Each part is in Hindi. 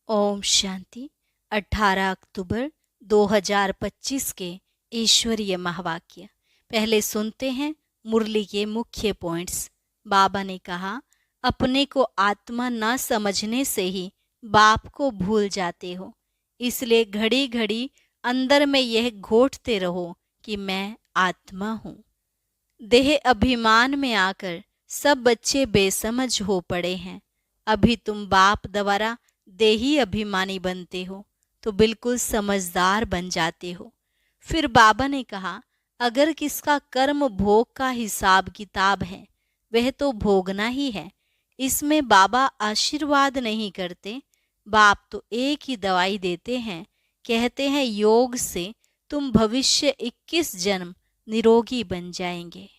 ओम शांति। 18 अक्टूबर 2025 के ईश्वरीय महावाक्य। पहले सुनते हैं मुरली के मुख्य पॉइंट्स। बाबा ने कहा, अपने को आत्मा न समझने से ही बाप को भूल जाते हो, इसलिए घड़ी घड़ी अंदर में यह घोटते रहो कि मैं आत्मा हूँ। देह अभिमान में आकर सब बच्चे बेसमझ हो पड़े हैं। अभी तुम बाप द्वारा देही अभिमानी बनते हो तो बिल्कुल समझदार बन जाते हो। फिर बाबा ने कहा, अगर किसका कर्म भोग का हिसाब किताब है वह तो भोगना ही है। इसमें बाबा आशीर्वाद नहीं करते, बाप तो एक ही दवाई देते हैं। कहते हैं योग से तुम भविष्य 21 जन्म निरोगी बन जाएंगे।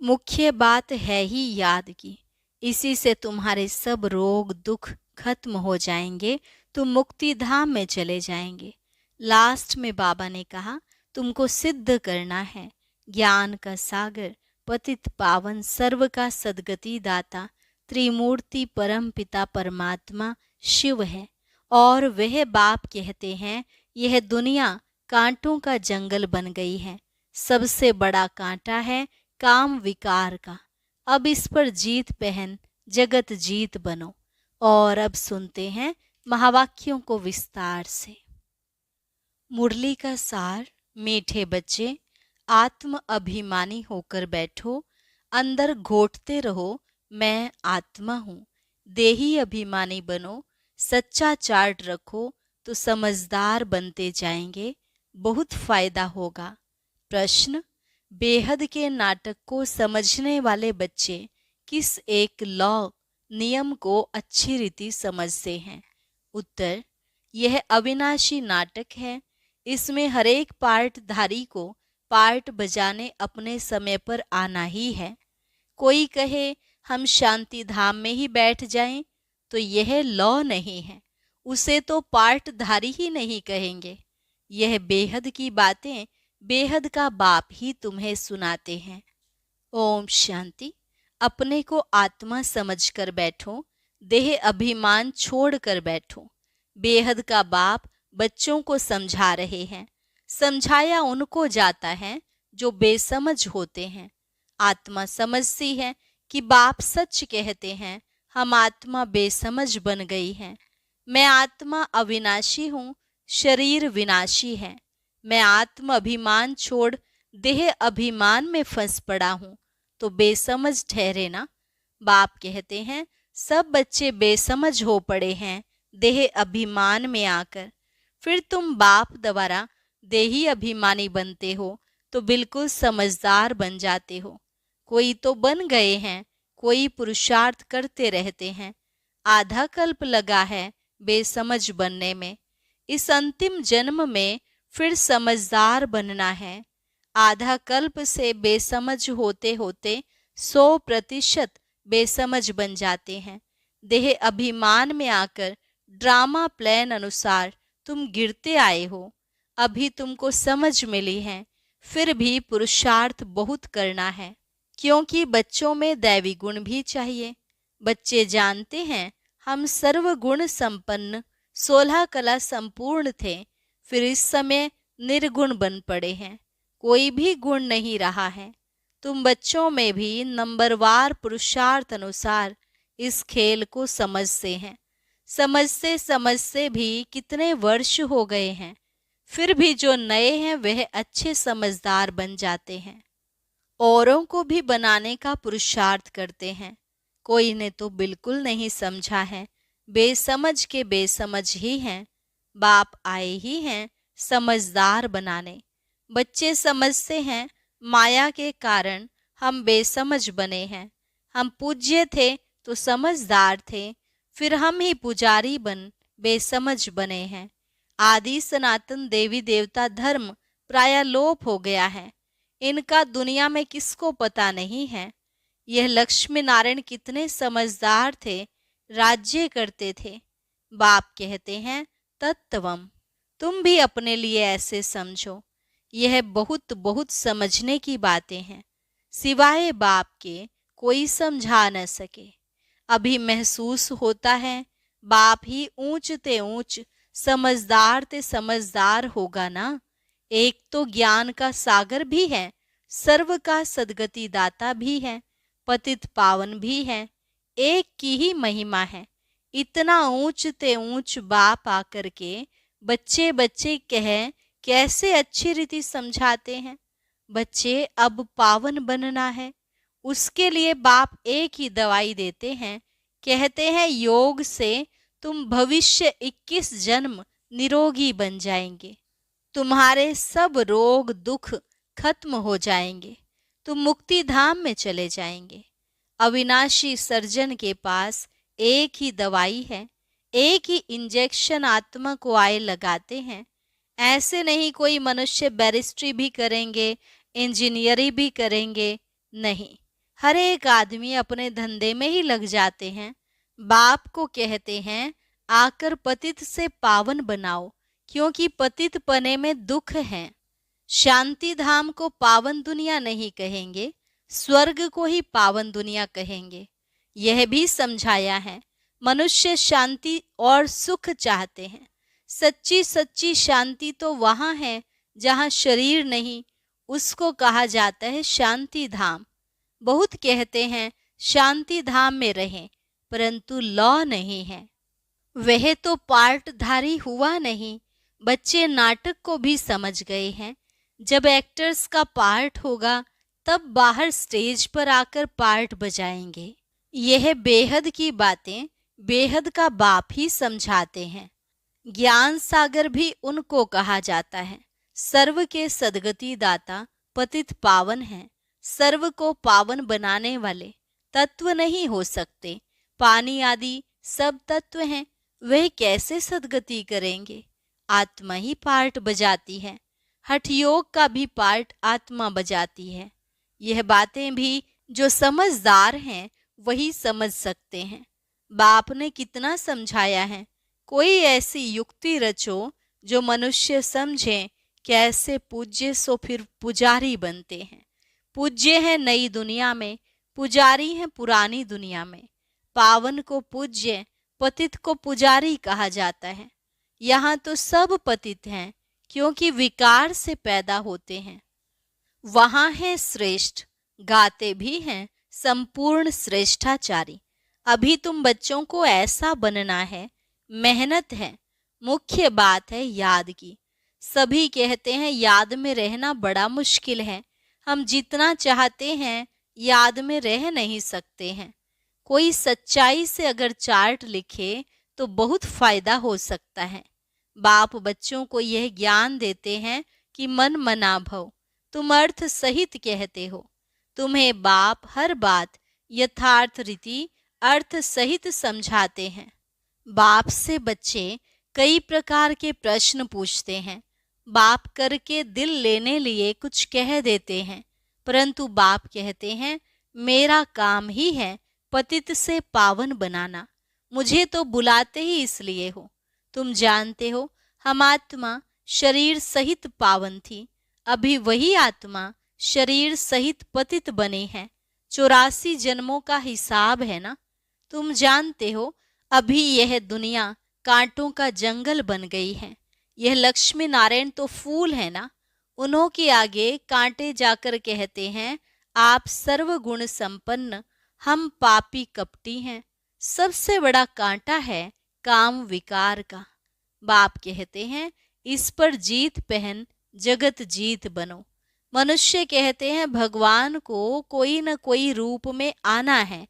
मुख्य बात है ही याद की, इसी से तुम्हारे सब रोग दुख खत्म हो जाएंगे, तुम मुक्ति धाम में चले जाएंगे। लास्ट में बाबा ने कहा, तुमको सिद्ध करना है ज्ञान का सागर पतित पावन सर्व का सद्गति दाता त्रिमूर्ति परम पिता परमात्मा शिव है। और वह बाप कहते हैं, यह दुनिया कांटों का जंगल बन गई है, सबसे बड़ा कांटा है काम विकार का। अब इस पर जीत पहन जगत जीत बनो। और अब सुनते हैं महावाक्यों को विस्तार से। मुरली का सार। मीठे बच्चे, आत्म अभिमानी होकर बैठो, अंदर घोटते रहो मैं आत्मा हूँ। देही अभिमानी बनो, सच्चा चार्ट रखो तो समझदार बनते जाएंगे, बहुत फायदा होगा। प्रश्न, बेहद के नाटक को समझने वाले बच्चे किस एक लॉ नियम को अच्छी रीति समझते हैं? उत्तर, यह अविनाशी नाटक है। इसमें हर एक पार्टधारी को पार्ट बजाने अपने समय पर आना ही है। कोई कहे हम शांति धाम में ही बैठ जाएं, तो यह लॉ नहीं है, उसे तो पार्टधारी ही नहीं कहेंगे। यह बेहद की बातें बेहद का बाप ही तुम्हें सुनाते हैं। ओम शांति। अपने को आत्मा समझकर बैठो, देह अभिमान छोड़कर बैठो। बेहद का बाप बच्चों को समझा रहे हैं। समझाया उनको जाता है जो बेसमझ होते हैं। आत्मा समझती है कि बाप सच कहते हैं, हम आत्मा बेसमझ बन गई हैं। मैं आत्मा अविनाशी हूँ, शरीर विनाशी है। मैं आत्म अभिमान छोड़ देह अभिमान में फंस पड़ा हूँ तो बेसमझ ठहरे ना। बाप कहते हैं सब बच्चे बेसमझ हो पड़े हैं देह अभिमान में आकर। फिर तुम बाप द्वारा देही अभिमानी बनते हो तो बिल्कुल समझदार बन जाते हो। कोई तो बन गए हैं, कोई पुरुषार्थ करते रहते हैं। आधा कल्प लगा है बेसमझ बनने में। इस अंतिम जन्म में फिर समझदार बनना है। आधा कल्प से बेसमझ होते होते 100% बेसमझ बन जाते हैं। देह अभिमान में आकर ड्रामा प्लान अनुसार तुम गिरते आए हो। अभी तुमको समझ मिली है, फिर भी पुरुषार्थ बहुत करना है, क्योंकि बच्चों में दैवी गुण भी चाहिए। बच्चे जानते हैं हम सर्व गुण संपन्न 16 कला संपूर्ण थे, फिर इस समय निर्गुण बन पड़े हैं, कोई भी गुण नहीं रहा है। तुम बच्चों में भी नंबरवार पुरुषार्थ अनुसार इस खेल को समझते हैं। समझते समझते भी कितने वर्ष हो गए हैं, फिर भी जो नए हैं वह अच्छे समझदार बन जाते हैं। औरों को भी बनाने का पुरुषार्थ करते हैं। कोई ने तो बिल्कुल नहीं समझा है, बेसमझ के बेसमझ ही हैं। बाप आए ही हैं समझदार बनाने। बच्चे समझते हैं माया के कारण हम बेसमझ बने हैं। हम पूज्य थे तो समझदार थे, फिर हम ही पुजारी बन बेसमझ बने हैं। आदि सनातन देवी देवता धर्म प्राय लोप हो गया है। इनका दुनिया में किसको पता नहीं है। यह लक्ष्मी नारायण कितने समझदार थे, राज्य करते थे। बाप कहते हैं तत्वम, तुम भी अपने लिए ऐसे समझो। यह बहुत बहुत समझने की बातें हैं, सिवाय बाप के कोई समझा न सके। अभी महसूस होता है बाप ही ऊंच ते ऊंच, समझदार ते समझदार होगा ना। एक तो ज्ञान का सागर भी है, सर्व का सदगति दाता भी है, पतित पावन भी है, एक की ही महिमा है। इतना ऊंच ते ऊंच बाप आकर के बच्चे बच्चे कह कैसे अच्छी रीति समझाते हैं। बच्चे अब पावन बनना है, उसके लिए बाप एक ही दवाई देते हैं। कहते हैं योग से तुम भविष्य 21 जन्म निरोगी बन जाएंगे, तुम्हारे सब रोग दुख खत्म हो जाएंगे, तुम मुक्ति धाम में चले जाएंगे। अविनाशी सर्जन के पास एक ही दवाई है, एक ही इंजेक्शन आत्मा को आए लगाते हैं। ऐसे नहीं कोई मनुष्य बैरिस्ट्री भी करेंगे, इंजीनियरिंग भी करेंगे, नहीं, हर एक आदमी अपने धंधे में ही लग जाते हैं। बाप को कहते हैं आकर पतित से पावन बनाओ, क्योंकि पतित पने में दुख है। शांति धाम को पावन दुनिया नहीं कहेंगे, स्वर्ग को ही पावन दुनिया कहेंगे। यह भी समझाया है मनुष्य शांति और सुख चाहते हैं। सच्ची सच्ची शांति तो वहां है जहां शरीर नहीं, उसको कहा जाता है शांति धाम। बहुत कहते हैं शांति धाम में रहें, परंतु लॉ नहीं है, वह तो पार्टधारी हुआ नहीं। बच्चे नाटक को भी समझ गए हैं। जब एक्टर्स का पार्ट होगा तब बाहर स्टेज पर आकर पार्ट बजाएंगे। यह बेहद की बातें बेहद का बाप ही समझाते हैं। ज्ञान सागर भी उनको कहा जाता है। सर्व के सदगति दाता पतित पावन हैं। सर्व को पावन बनाने वाले तत्व नहीं हो सकते। पानी आदि सब तत्व हैं, वह कैसे सदगति करेंगे? आत्मा ही पार्ट बजाती है। हठ योग का भी पार्ट आत्मा बजाती है। यह बातें भी जो समझदार हैं वही समझ सकते हैं। बाप ने कितना समझाया है। कोई ऐसी युक्ति रचो जो मनुष्य समझे कैसे पूज्य सो फिर पुजारी बनते हैं। पूज्य है नई दुनिया में, पुजारी है पुरानी दुनिया में। पावन को पूज्य, पतित को पुजारी कहा जाता है। यहाँ तो सब पतित हैं, क्योंकि विकार से पैदा होते हैं। वहाँ है श्रेष्ठ, गाते भी हैं संपूर्ण श्रेष्ठाचारी। अभी तुम बच्चों को ऐसा बनना है, मेहनत है, मुख्य बात है याद की। सभी कहते हैं याद में रहना बड़ा मुश्किल है। हम जितना चाहते हैं याद में रह नहीं सकते हैं। कोई सच्चाई से अगर चार्ट लिखे तो बहुत फायदा हो सकता है। बाप बच्चों को यह ज्ञान देते हैं कि मन मना भव, तुम अर्थ सहित कहते हो। तुम्हें बाप हर बात यथार्थ रीति अर्थ सहित समझाते हैं। बाप से बच्चे कई प्रकार के प्रश्न पूछते हैं। बाप करके दिल लेने लिए कुछ कह देते हैं, परंतु बाप कहते हैं मेरा काम ही है पतित से पावन बनाना। मुझे तो बुलाते ही इसलिए हो। तुम जानते हो हम आत्मा शरीर सहित पावन थी, अभी वही आत्मा शरीर सहित पतित बने हैं। 84 जन्मों का हिसाब है ना। तुम जानते हो अभी यह दुनिया कांटों का जंगल बन गई है। यह लक्ष्मी नारायण तो फूल है ना, उन्हों के आगे कांटे जाकर कहते हैं आप सर्वगुण संपन्न, हम पापी कपटी हैं। सबसे बड़ा कांटा है काम विकार का। बाप कहते हैं इस पर जीत पहन जगत जीत बनो। मनुष्य कहते हैं भगवान को कोई न कोई रूप में आना है,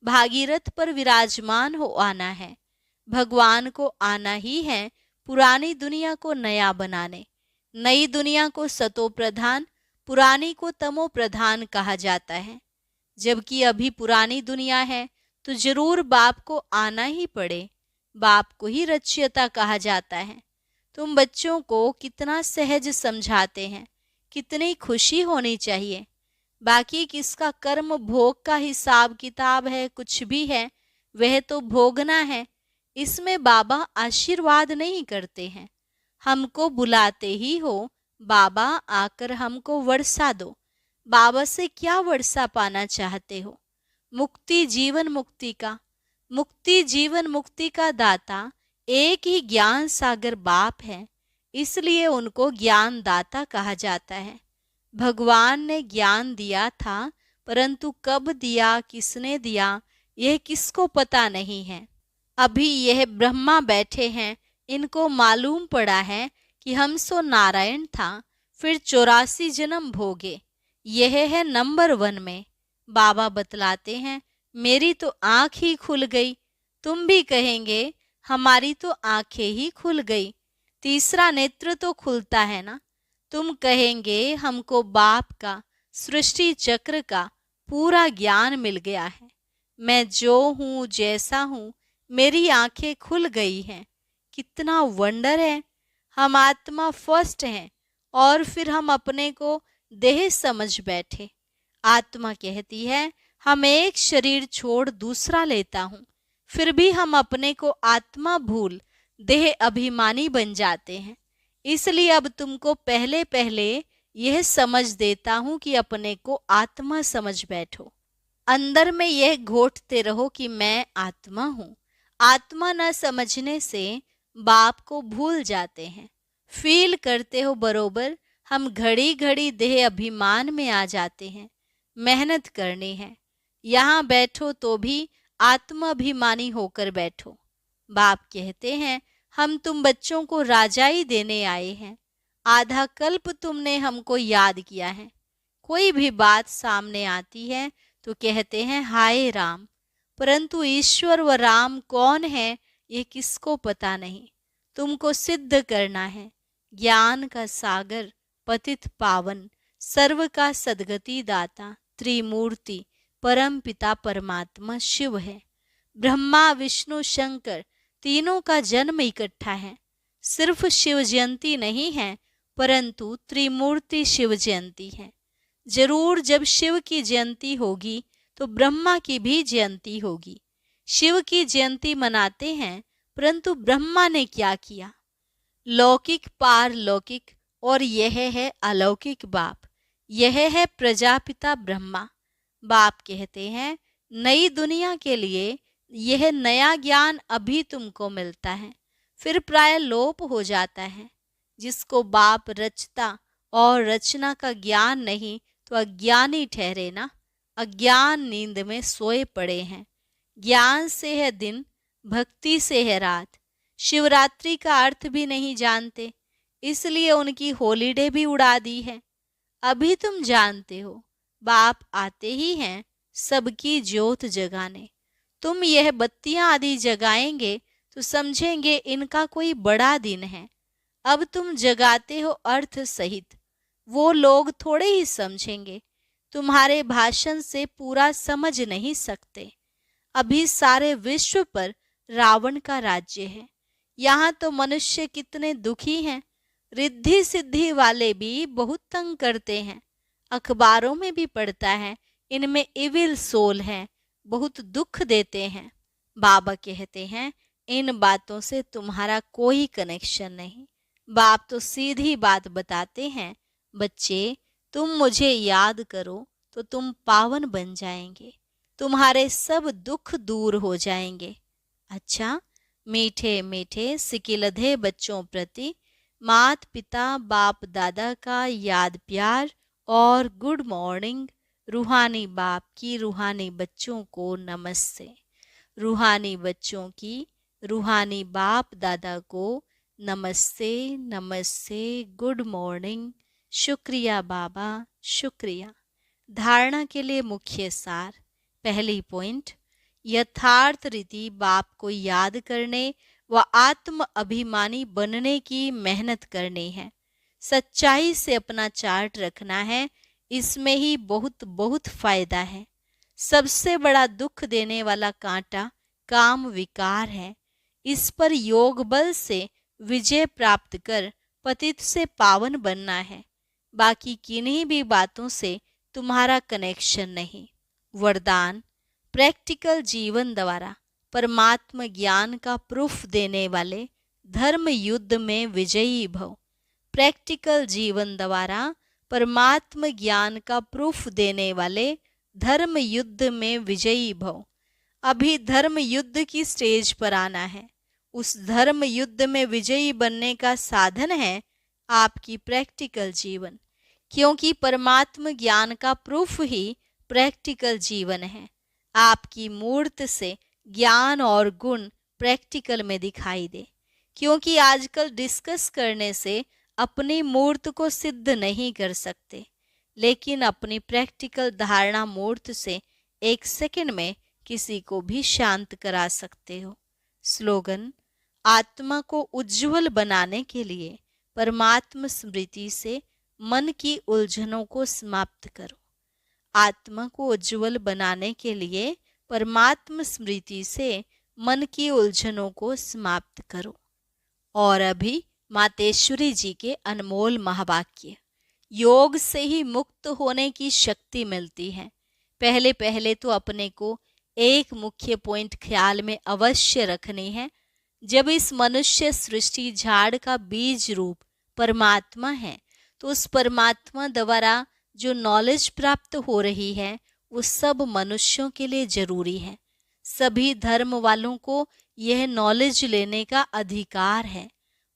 भागीरथ पर विराजमान हो आना है। भगवान को आना ही है पुरानी दुनिया को नया बनाने। नई दुनिया को सतो प्रधान, पुरानी को तमो प्रधान कहा जाता है। जबकि अभी पुरानी दुनिया है तो जरूर बाप को आना ही पड़े। बाप को ही रच्यता कहा जाता है। तुम बच्चों को कितना सहज समझाते हैं, कितनी खुशी होनी चाहिए। बाकी किसका कर्म भोग का हिसाब किताब है, कुछ भी है, वह तो भोगना है। इसमें बाबा आशीर्वाद नहीं करते हैं। हमको बुलाते ही हो, बाबा आकर हमको वर्षा दो। बाबा से क्या वर्षा पाना चाहते हो? मुक्ति, जीवन मुक्ति का। मुक्ति जीवन मुक्ति का दाता एक ही ज्ञान सागर बाप है, इसलिए उनको ज्ञान दाता कहा जाता है। भगवान ने ज्ञान दिया था, परंतु कब दिया, किसने दिया, यह किसको पता नहीं है। अभी यह ब्रह्मा बैठे हैं, इनको मालूम पड़ा है कि हम सो नारायण था, फिर 84 जन्म भोगे। यह है नंबर 1 में। बाबा बतलाते हैं, मेरी तो आंख ही खुल गई। तुम भी कहेंगे हमारी तो आंखें ही खुल गई। तीसरा नेत्र तो खुलता है ना। तुम कहेंगे हमको बाप का, सृष्टि चक्र का पूरा ज्ञान मिल गया है। मैं जो हूँ, जैसा हूँ, मेरी आंखें खुल गई हैं। कितना वंडर है। हम आत्मा फर्स्ट हैं और फिर हम अपने को देह समझ बैठे। आत्मा कहती है हम एक शरीर छोड़ दूसरा लेता हूँ, फिर भी हम अपने को आत्मा भूल देह अभिमानी बन जाते हैं। इसलिए अब तुमको पहले पहले यह समझ देता हूँ कि अपने को आत्मा समझ बैठो। अंदर में यह घोटते रहो कि मैं आत्मा हूँ। आत्मा न समझने से बाप को भूल जाते हैं। फील करते हो बरोबर, हम घड़ी घड़ी देह अभिमान में आ जाते हैं। मेहनत करनी है। यहाँ बैठो तो भी आत्माभिमानी होकर बैठो। बाप कहते हैं हम तुम बच्चों को राजाई देने आए हैं। आधा कल्प तुमने हमको याद किया है। कोई भी बात सामने आती है तो कहते हैं हाय राम, परंतु ईश्वर व राम कौन है ये किसको पता नहीं। तुमको सिद्ध करना है। ज्ञान का सागर, पतित पावन, सर्व का सद्गति दाता, त्रिमूर्ति, परम पिता परमात्मा शिव है। ब्रह्मा विष्णु शंकर तीनों का जन्म इकट्ठा है। सिर्फ शिव जयंती नहीं है, परंतु त्रिमूर्ति शिव जयंती है। जरूर जब शिव की जयंती होगी तो ब्रह्मा की भी जयंती होगी। शिव की जयंती मनाते हैं, परंतु ब्रह्मा ने क्या किया? लौकिक पारलौकिक, और यह है अलौकिक बाप। यह है प्रजापिता ब्रह्मा। बाप कहते हैं नई दुनिया के लिए यह नया ज्ञान अभी तुमको मिलता है, फिर प्राय लोप हो जाता है। जिसको बाप रचता और रचना का ज्ञान नहीं तो अज्ञानी ठहरे ना। अज्ञान नींद में सोए पड़े हैं। ज्ञान से है दिन, भक्ति से है रात। शिवरात्रि का अर्थ भी नहीं जानते, इसलिए उनकी हॉलीडे भी उड़ा दी है। अभी तुम जानते हो, बाप आते ही हैं सबकी ज्योत जगाने। तुम यह बत्तियां आदि जगाएंगे तो समझेंगे इनका कोई बड़ा दिन है। अब तुम जगाते हो अर्थ सहित, वो लोग थोड़े ही समझेंगे। तुम्हारे भाषण से पूरा समझ नहीं सकते। अभी सारे विश्व पर रावण का राज्य है। यहाँ तो मनुष्य कितने दुखी हैं। रिद्धि सिद्धि वाले भी बहुत तंग करते हैं। अखबारों में भी पढ़ता है इनमें इविल सोल है, बहुत दुख देते हैं। बाबा कहते हैं इन बातों से तुम्हारा कोई कनेक्शन नहीं। बाप तो सीधी बात बताते हैं, बच्चे तुम मुझे याद करो तो तुम पावन बन जाएंगे, तुम्हारे सब दुख दूर हो जाएंगे। अच्छा, मीठे मीठे सिकिलधे बच्चों प्रति मात पिता बाप दादा का याद प्यार और गुड मॉर्निंग। रूहानी बाप की रूहानी बच्चों को नमस्ते। रूहानी बच्चों की रूहानी बाप दादा को नमस्ते नमस्ते, गुड मॉर्निंग। शुक्रिया बाबा, शुक्रिया। धारणा के लिए मुख्य सार। पहली पॉइंट, यथार्थ रीति बाप को याद करने व आत्म अभिमानी बनने की मेहनत करनी है। सच्चाई से अपना चार्ट रखना है, इसमें ही बहुत बहुत फायदा है। सबसे बड़ा दुख देने वाला कांटा काम विकार है। इस पर योग बल से विजय प्राप्त कर पतित से पावन बनना है। बाकी किन्हीं भी बातों से तुम्हारा कनेक्शन नहीं। वरदान, प्रैक्टिकल जीवन द्वारा परमात्मा ज्ञान का प्रूफ देने वाले धर्म युद्ध में विजयी भव। प्रैक्टिकल जीवन द्वारा परमात्मा ज्ञान का प्रूफ देने वाले धर्म युद्ध में विजयी भव। अभी धर्म युद्ध की स्टेज पर आना है। उस धर्म युद्ध में विजयी बनने का साधन है आपकी प्रैक्टिकल जीवन, क्योंकि परमात्म ज्ञान का प्रूफ ही प्रैक्टिकल जीवन है। आपकी मूर्त से ज्ञान और गुण प्रैक्टिकल में दिखाई दे, क्योंकि आजकल डिस्कस करने से अपनी मूर्त को सिद्ध नहीं कर सकते, लेकिन अपनी प्रैक्टिकल धारणा मूर्त से 1 सेकंड में किसी को भी शांत करा सकते हो। स्लोगन: आत्मा को उज्जवल बनाने के लिए परमात्म स्मृति से मन की उलझनों को समाप्त करो। आत्मा को उज्जवल बनाने के लिए परमात्म स्मृति से मन की उलझनों को समाप्त करो। और अभी मातेश्वरी जी के अनमोल महावाक्य। योग से ही मुक्त होने की शक्ति मिलती है। पहले पहले तो अपने को एक मुख्य पॉइंट ख्याल में अवश्य रखनी है। जब इस मनुष्य सृष्टि झाड़ का बीज रूप परमात्मा है, तो उस परमात्मा द्वारा जो नॉलेज प्राप्त हो रही है वो सब मनुष्यों के लिए जरूरी है। सभी धर्म वालों को यह नॉलेज लेने का अधिकार है।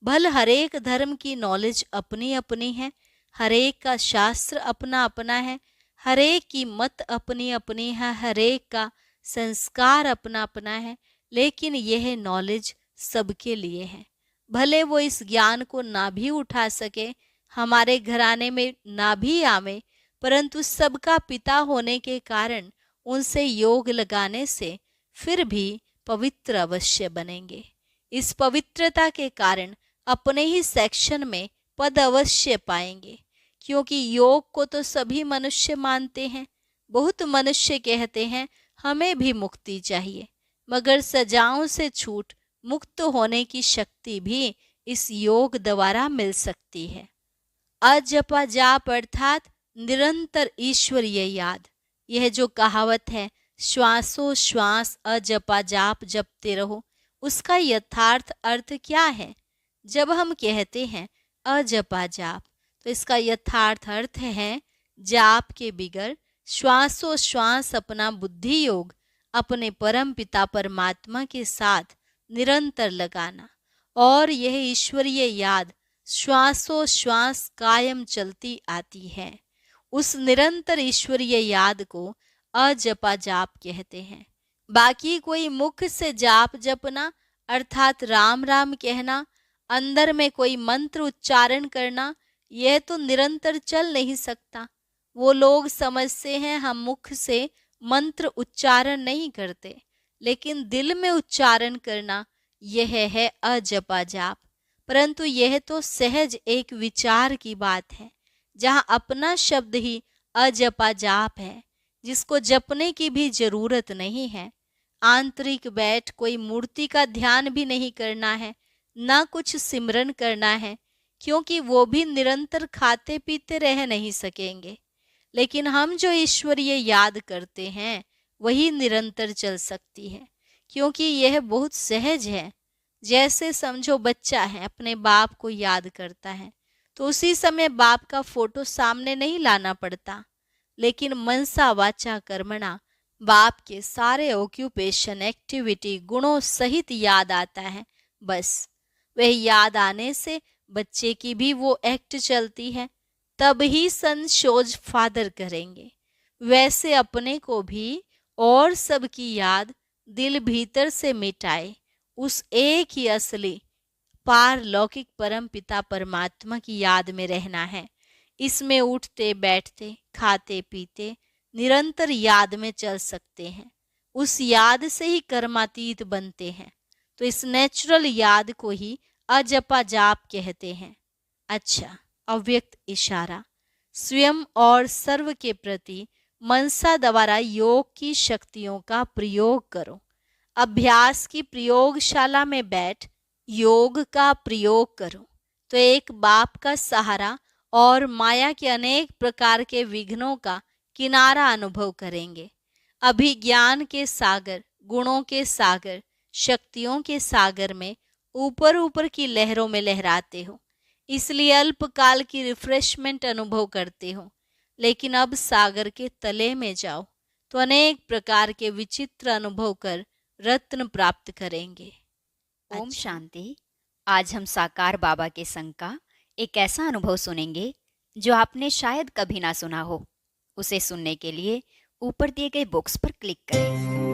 भल हरेक धर्म की नॉलेज अपनी अपनी है, हरेक का शास्त्र अपना अपना है, हरेक की मत अपनी अपनी है, हरेक का संस्कार अपना अपना है, लेकिन यह नॉलेज सबके लिए है। भले वो इस ज्ञान को ना भी उठा सके, हमारे घराने में ना भी आवे, परंतु सबका पिता होने के कारण उनसे योग लगाने से फिर भी पवित्र अवश्य बनेंगे। इस पवित्रता के कारण अपने ही सेक्शन में पद अवश्य पाएंगे, क्योंकि योग को तो सभी मनुष्य मानते हैं। बहुत मनुष्य कहते हैं हमें भी मुक्ति चाहिए, मगर सजाओं से छूट मुक्त होने की शक्ति भी इस योग द्वारा मिल सकती है। अजपा जाप अर्थात निरंतर ईश्वरीय याद। यह जो कहावत है, श्वासों श्वास अजपा जाप जपते रहो, उसका यथार्थ अर्थ क्या है? जब हम कहते हैं अजपा जाप, तो इसका यथार्थ अर्थ है जाप के बिगर श्वासों श्वास अपना बुद्धि योग अपने परम पिता परमात्मा के साथ निरंतर लगाना, और यह ईश्वरीय याद श्वासों श्वास कायम चलती आती है। उस निरंतर ईश्वरीय याद को अजपा जाप कहते हैं। बाकी कोई मुख से जाप जपना अर्थात राम राम कहना, अंदर में कोई मंत्र उच्चारण करना, यह तो निरंतर चल नहीं सकता। वो लोग समझते हैं हम मुख से मंत्र उच्चारण नहीं करते, लेकिन दिल में उच्चारण करना यह है अजपा जाप। परंतु यह तो सहज एक विचार की बात है, जहाँ अपना शब्द ही अजपा जाप है, जिसको जपने की भी जरूरत नहीं है। आंतरिक बैठ कोई मूर्ति का ध्यान भी नहीं करना है, ना कुछ सिमरन करना है, क्योंकि वो भी निरंतर खाते पीते रह नहीं सकेंगे। लेकिन हम जो ईश्वरीय याद करते हैं वही निरंतर चल सकती है, क्योंकि यह बहुत सहज है। जैसे समझो बच्चा है, अपने बाप को याद करता है, तो उसी समय बाप का फोटो सामने नहीं लाना पड़ता, लेकिन मनसा वाचा कर्मणा बाप के सारे ऑक्यूपेशन एक्टिविटी गुणों सहित याद आता है। बस वह याद आने से बच्चे की भी वो एक्ट चलती है, तब ही सन शोज फादर करेंगे। वैसे अपने को भी और सबकी याद दिल भीतर से मिटाए उस एक ही असली पारलौकिक परम पिता परमात्मा की याद में रहना है। इसमें उठते बैठते खाते पीते निरंतर याद में चल सकते हैं। उस याद से ही कर्मातीत बनते हैं। तो इस नेचुरल याद को ही अजपा जाप कहते हैं। अच्छा, अव्यक्त इशारा। स्वयं और सर्व के प्रति मनसा द्वारा योग की शक्तियों का प्रयोग करो। अभ्यास की प्रयोगशाला में बैठ योग का प्रयोग करो, तो एक बाप का सहारा और माया के अनेक प्रकार के विघ्नों का किनारा अनुभव करेंगे। अभी ज्ञान के सागर, गुणों के सागर, शक्तियों के सागर में ऊपर ऊपर की लहरों में लहराते हो, इसलिए अल्पकाल की रिफ्रेशमेंट अनुभव करते हो। लेकिन अब सागर के तले में जाओ तो अनेक प्रकार के विचित्र अनुभव कर रत्न प्राप्त करेंगे। ओम अच्छा, शांति। आज हम साकार बाबा के संग का एक ऐसा अनुभव सुनेंगे जो आपने शायद कभी ना सुना हो। उसे सुनने के लिए ऊपर दिए गए बॉक्स पर क्लिक करें।